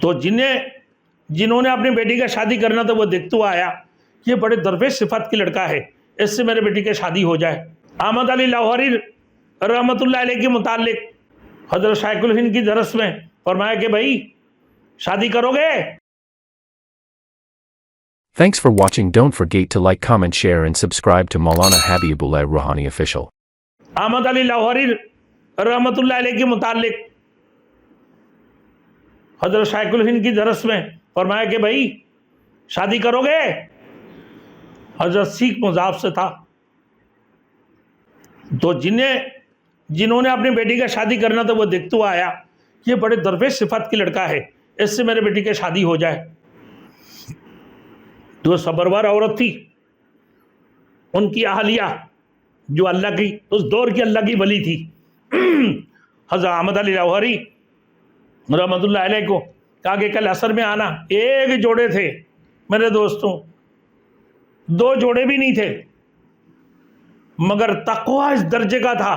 تو جنہوں نے اپنی بیٹی کا شادی کرنا تھا وہ دیکھتے ہوا آیا یہ بڑے درویش صفت کی لڑکا ہے، اس سے میرے بیٹی کی شادی ہو جائے۔ احمد علی لاہوری رحمۃ اللہ علیہ کے متعلق حضرت شیخ الہند کی درس میں فرمایا کہ بھائی شادی کرو گے؟ Thanks for watching. Don't forget to like, comment, share and subscribe to Maulana Habibullah Rouhani Official. Ahmad علی لاہوری رحمۃ اللہ علیہ کے متعلق حضرت شیخ الہند کی درس میں فرمایا کہ بھائی شادی کرو گے؟ حضرت سیکھ مذاہب سے تھا، تو جنہوں نے اپنی بیٹی کا شادی کرنا تھا وہ دیکھتے ہوا آیا یہ بڑے درویش صفت کی لڑکا ہے، اس سے میرے بیٹی کی شادی ہو جائے۔ تو صبروار عورت تھی، ان کی اہلیہ جو اللہ کی اس دور کی اللہ کی ولی تھی، حضرت احمد علی لاہوری رحمۃ اللہ علیہ کو کہا کہ کل عصر میں آنا۔ ایک جوڑے تھے میرے دوستوں، 2 جوڑے بھی نہیں تھے، مگر تقوی اس درجے کا تھا،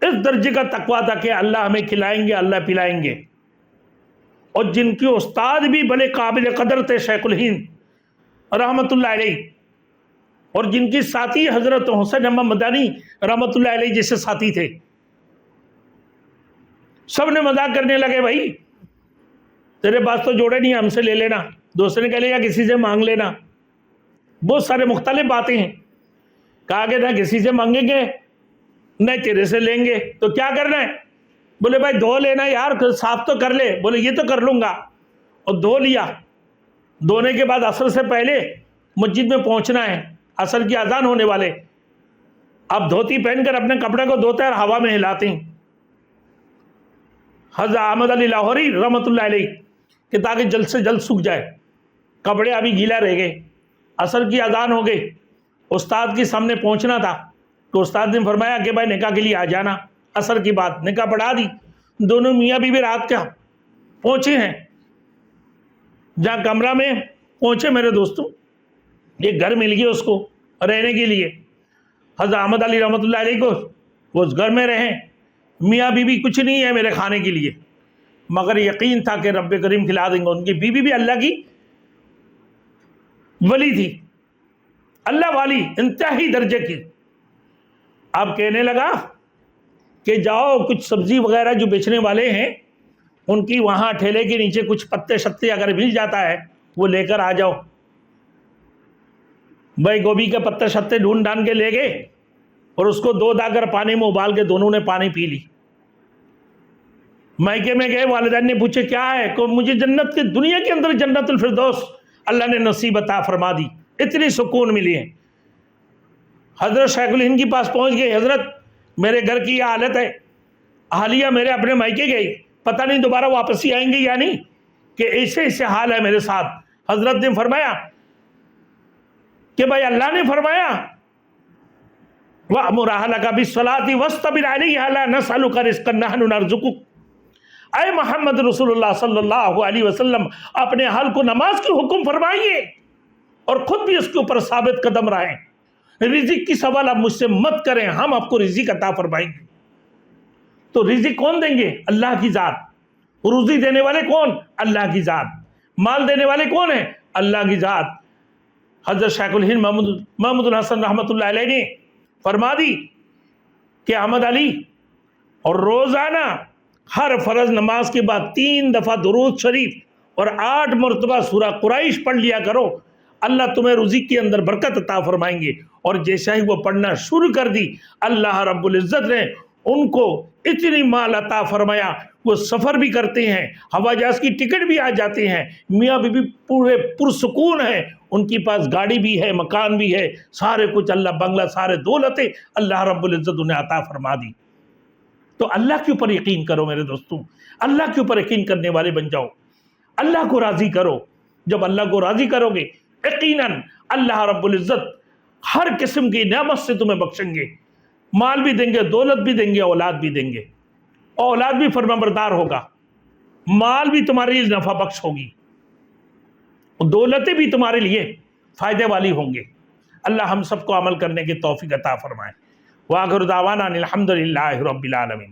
اس درجے کا تقوی تھا کہ اللہ ہمیں کھلائیں گے، اللہ پلائیں گے۔ اور جن کے استاد بھی بڑے قابل قدر تھے شیخ الہند رحمۃ اللہ علیہ، اور جن کی ساتھی حضرت حسین احمد مدانی رحمۃ اللہ علیہ جیسے ساتھی تھے، سب نے مذاق کرنے لگے، بھائی تیرے پاس تو جوڑے نہیں، ہم سے لے لینا، دوسرے نے کہہ لیا کسی سے مانگ لینا، بہت سارے مختلف باتیں ہیں۔ کہا کہ نہ کسی سے مانگیں گے نہ تیرے سے لیں گے، تو کیا کرنا ہے؟ بولے بھائی دھو لینا یار، صاف تو کر لے۔ بولے یہ تو کر لوں گا، اور دھو لیا۔ دھونے کے بعد عصر سے پہلے مسجد میں پہنچنا ہے، عصر کی اذان ہونے والے۔ اب دھوتی پہن کر اپنے کپڑے کو دھوتے ہیں اور ہوا میں ہلاتے ہیں۔ حضرت احمد علی لاہوری رحمۃ اللہ علیہ کہ تاکہ جلد سے جلد سوکھ جائے، کپڑے ابھی گیلا رہ گئے، عصر کی اذان ہو گئی، استاد کے سامنے پہنچنا تھا، تو استاد نے فرمایا کہ بھائی نکاح کے لیے آ جانا۔ عصر کی بات نکاح پڑھا دی، دونوں میاں بیوی رات کا پہنچے ہیں جہاں کمرہ میں پہنچے میرے دوستوں، ایک گھر مل گیا اس کو رہنے کے لیے۔ حضرت احمد علی رحمۃ اللہ علیہ کو وہ اس گھر میں رہیں، میاں بیوی کچھ نہیں ہے میرے کھانے کے لیے، مگر یقین تھا کہ رب کریم کھلا دیں گے۔ ان کی بیوی بھی اللہ کی ولی تھی، اللہ والی انتہائی درجے کی۔ اب کہنے لگا کہ جاؤ کچھ سبزی وغیرہ جو بیچنے والے ہیں ان کی وہاں ٹھیلے کے نیچے کچھ پتے شتے اگر مل جاتا ہے وہ لے کر آ جاؤ۔ بھائی گوبھی کے پتے شتے ڈھونڈ ڈھانڈ کے لے گئے اور اس کو دو داگر پانی میں ابال کے دونوں نے پانی پی لی۔ مائکے میں گئے، والدین نے پوچھے کیا ہے؟ کہ مجھے جنت کے دنیا کے اندر جنت الفردوس اللہ نے نصیب عطا فرما دی، اتنی سکون ملی ہے۔ حضرت شیخ الہند کے پاس پہنچ گئے، حضرت میرے گھر کی یہ حالت ہے، اہلیہ میرے اپنے مائکے گئی، پتہ نہیں دوبارہ واپس ہی آئیں گے یا نہیں، کہ ایسے ایسے حال ہے میرے ساتھ۔ حضرت نے فرمایا کہ بھائی اللہ نے فرمایا وَأْمُرْ أَهْلَكَ بِالصَّلَاةِ وَاصْطَبِرْ عَلَيْهَا لَا نَسْأَلُكَ رِزْقًا نَحْنُ نَرْزُقُكَ۔ اے محمد رسول اللہ صلی اللہ علیہ وسلم اپنے اہل کو نماز کی حکم فرمائیے اور خود بھی اس کے اوپر ثابت قدم رہیں۔ رزق کی سوال آپ مجھ سے مت کریں، ہم آپ کو رزق عطا فرمائیں گے۔ تو رزق کون دیں گے؟ اللہ کی ذات۔ روزی دینے والے کون؟ اللہ کی ذات۔ مال دینے والے کون ہیں؟ اللہ کی ذات۔ حضرت شیخ الہند محمد الحسن رحمۃ اللہ علیہ نے فرما دی کہ احمد علی اور روزانہ ہر فرض نماز کے بعد 3 دفعہ درود شریف اور 8 مرتبہ سورہ قریش پڑھ لیا کرو، اللہ تمہیں رزق کے اندر برکت عطا فرمائیں گے۔ اور جیسا ہی وہ پڑھنا شروع کر دی، اللہ رب العزت نے ان کو اتنی مال عطا فرمایا، وہ سفر بھی کرتے ہیں، ہوائی جہاز کی ٹکٹ بھی آ جاتے ہیں، میاں بیوی پورے پرسکون ہیں، ان کے پاس گاڑی بھی ہے، مکان بھی ہے، سارے کچھ اللہ بنگلہ سارے دولتیں اللہ رب العزت انہیں عطا فرما دی۔ تو اللہ کے اوپر یقین کرو میرے دوستوں، اللہ کے اوپر یقین کرنے والے بن جاؤ، اللہ کو راضی کرو۔ جب اللہ کو راضی کرو گے یقیناً اللہ رب العزت ہر قسم کی نعمت سے تمہیں بخشیں گے، مال بھی دیں گے، دولت بھی دیں گے، اولاد بھی دیں گے، اولاد بھی فرمانبردار ہوگا، مال بھی تمہارے لیے نفع بخش ہوگی، دولتیں بھی تمہارے لیے فائدے والی ہوں گے۔ اللہ ہم سب کو عمل کرنے کی توفیق عطا فرمائے۔ وآخر دعوانا الحمدللہ رب العالمین۔